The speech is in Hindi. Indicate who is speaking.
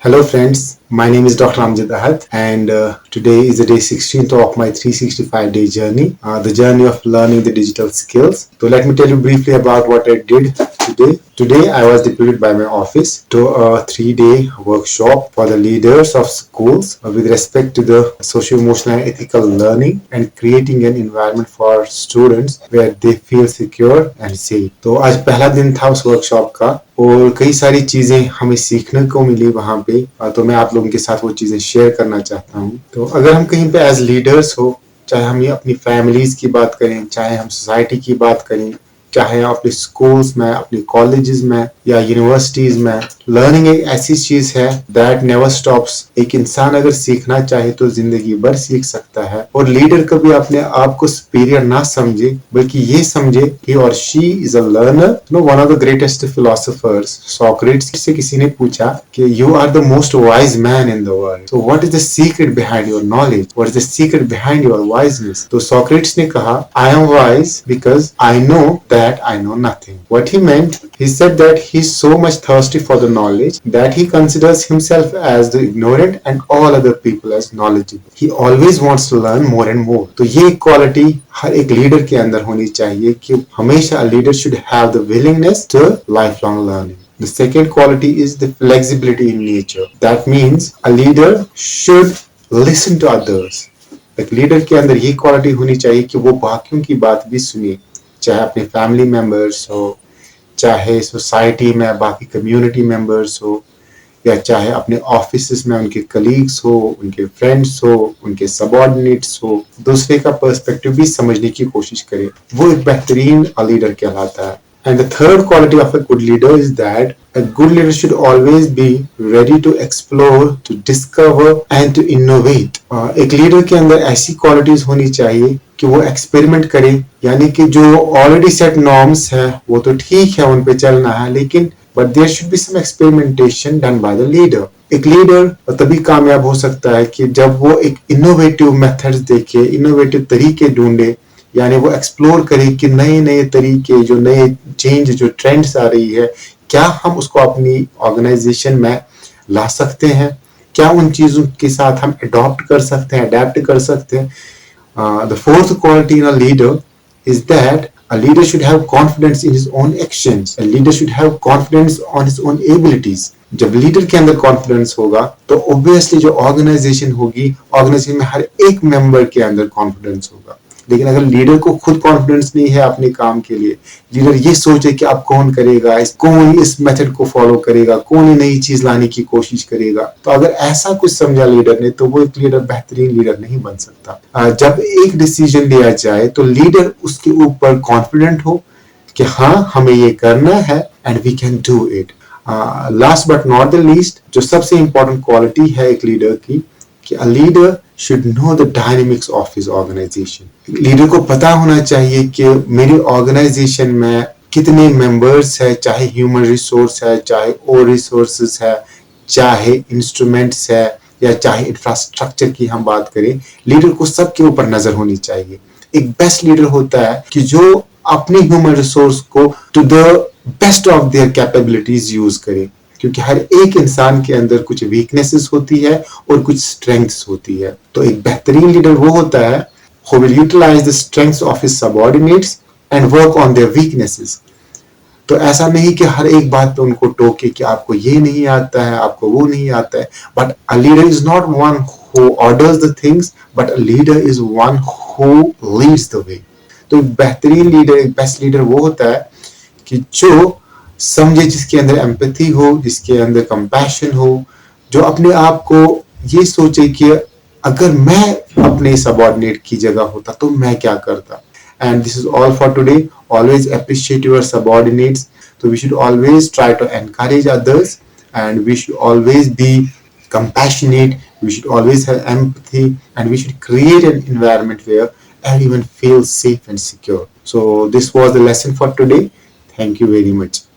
Speaker 1: Hello friends, my name is Dr. Amjad Ahad and today is the day 16th of my 365-day journey, the journey of learning the digital skills. So let me tell you briefly about what I did today. Today I was deputed by my office to a 3-day workshop for the leaders of schools with respect to the socio-emotional and ethical learning and creating an environment for students where they feel secure and safe. तो आज पहला दिन था उस वर्कशॉप का और कई सारी चीजें हमें सीखने को मिली वहां पे, तो मैं आप लोगों के साथ वो चीजें शेयर करना चाहता हूँ। तो अगर हम कहीं पे एज लीडर्स हो, चाहे हम ये अपनी फैमिलीज की बात करें, चाहे हम सोसाइटी की बात करें, चाहे अपने स्कूल्स में, अपने कॉलेजेस में या यूनिवर्सिटीज में, लर्निंग एक ऐसी चीज है दैट नेवर स्टॉप्स। एक इंसान अगर सीखना चाहे तो जिंदगी भर सीख सकता है और लीडर कभी अपने आप को सुपीरियर ना समझे बल्कि ये समझे कि और she is a learner. No, one of the greatest philosophers Socrates से किसी ने पूछा कि you are the most wise man in the world, so what is the secret behind your knowledge, what is the secret behind your wiseness. तो सोक्रेट्स ने कहा I am wise because I know that I know nothing. What he meant, he said that he is so much thirsty for the knowledge that he considers himself as the ignorant and all other people as knowledgeable. He always wants to learn more and more. तो ये क्वालिटी हर एक लीडर के अंदर होनी चाहिए कि हमेशा a leader should have the willingness to lifelong learning. The second quality is the flexibility in nature. That means a leader should listen to others. एक लीडर के अंदर ये क्वालिटी होनी चाहिए कि वो बाकियों की बात भी सुने, चाहे अपने फैमिली मेंबर्स हो, चाहे सोसाइटी में बाकी कम्युनिटी मेंबर्स हो, या चाहे अपने ऑफिस में उनके कलीग्स हो, उनके फ्रेंड्स हो, उनके सबऑर्डिनेट्स हो, दूसरे का पर्सपेक्टिव भी समझने की कोशिश करे। वो एक बेहतरीन लीडर कहलाता है। And the third quality of a good leader is that a good leader should always be ready to explore, to discover and to innovate. एक लीडर के अंदर ऐसी क्वालिटीज होनी चाहिए कि वो एक्सपेरिमेंट करे, यानी कि जो ऑलरेडी सेट नॉर्म्स है वो तो ठीक है, उन पे चलना है, लेकिन but there should be some experimentation done by the leader. एक लीडर तभी कामयाब हो सकता है कि जब वो एक इनोवेटिव मेथड्स देखे, इनोवेटिव तरीके ढूंढे, यानी वो एक्सप्लोर करे कि नए नए तरीके, जो नए चेंज, जो ट्रेंड्स आ रही है, क्या हम उसको अपनी ऑर्गेनाइजेशन में ला सकते हैं, क्या उन चीजों के साथ हम अडॉप्ट कर सकते हैं, अडेप्ट कर सकते हैं। The fourth quality in a leader is that a leader should have confidence in his own actions. A leader should have confidence on his own abilities. जब लीडर के अंदर कॉन्फिडेंस होगा तो ऑब्वियसली जो ऑर्गेनाइजेशन होगी, ऑर्गेनाइजेशन में हर एक मेंबर के अंदर कॉन्फिडेंस होगा। लेकिन अगर लीडर को खुद कॉन्फिडेंस नहीं है अपने काम के लिए, लीडर ये सोचे कि अब कौन करेगा, कौन इस मेथड को फॉलो करेगा, कौन नई चीज लाने की कोशिश करेगा, तो अगर ऐसा कुछ समझा लीडर ने तो वो एक लीडर बेहतरीन लीडर नहीं बन सकता। जब एक डिसीजन लिया जाए तो लीडर उसके ऊपर कॉन्फिडेंट हो कि हाँ हमें ये करना है and we can do it. Last but not the least, जो सबसे इंपॉर्टेंट क्वालिटी है एक लीडर की, कि a leader should know the dynamics of his organization. Leader को पता होना चाहिए कि मेरी ऑर्गेनाइजेशन में कितने मेंबर्स है, चाहे ह्यूमन रिसोर्स है, चाहे और रिसोर्सेज है, चाहे इंस्ट्रूमेंट्स है, या चाहे इंफ्रास्ट्रक्चर की हम बात करें, लीडर को सबके ऊपर नजर होनी चाहिए। एक बेस्ट लीडर होता है कि जो अपने ह्यूमन रिसोर्स को to the best of their capabilities use करे, क्योंकि हर एक इंसान के अंदर कुछ वीकनेसेस होती है और कुछ स्ट्रेंथ्स होती है। तो एक बेहतरीन लीडर वो होता है who will utilize the strengths of his subordinates and work on their weaknesses. तो ऐसा नहीं कि हर एक बात पे उनको टोके कि आपको ये नहीं आता है, आपको वो नहीं आता है, but a leader is not one who orders the things, but a leader is one who leads the way. तो एक बेहतरीन लीडर, एक बेस्ट लीडर वो होता है कि जो समझे, जिसके अंदर एम्पैथी हो, जिसके अंदर कंपैशन हो, जो अपने आप को ये सोचे कि अगर मैं अपने सबऑर्डिनेट की जगह होता तो मैं क्या करता। And this is all for today. Always appreciate your subordinates. तो we should always try to encourage others and we should always be compassionate, we should always have empathy, and we should create an environment where everyone feels safe and secure. So this was the lesson for today. Thank you very much.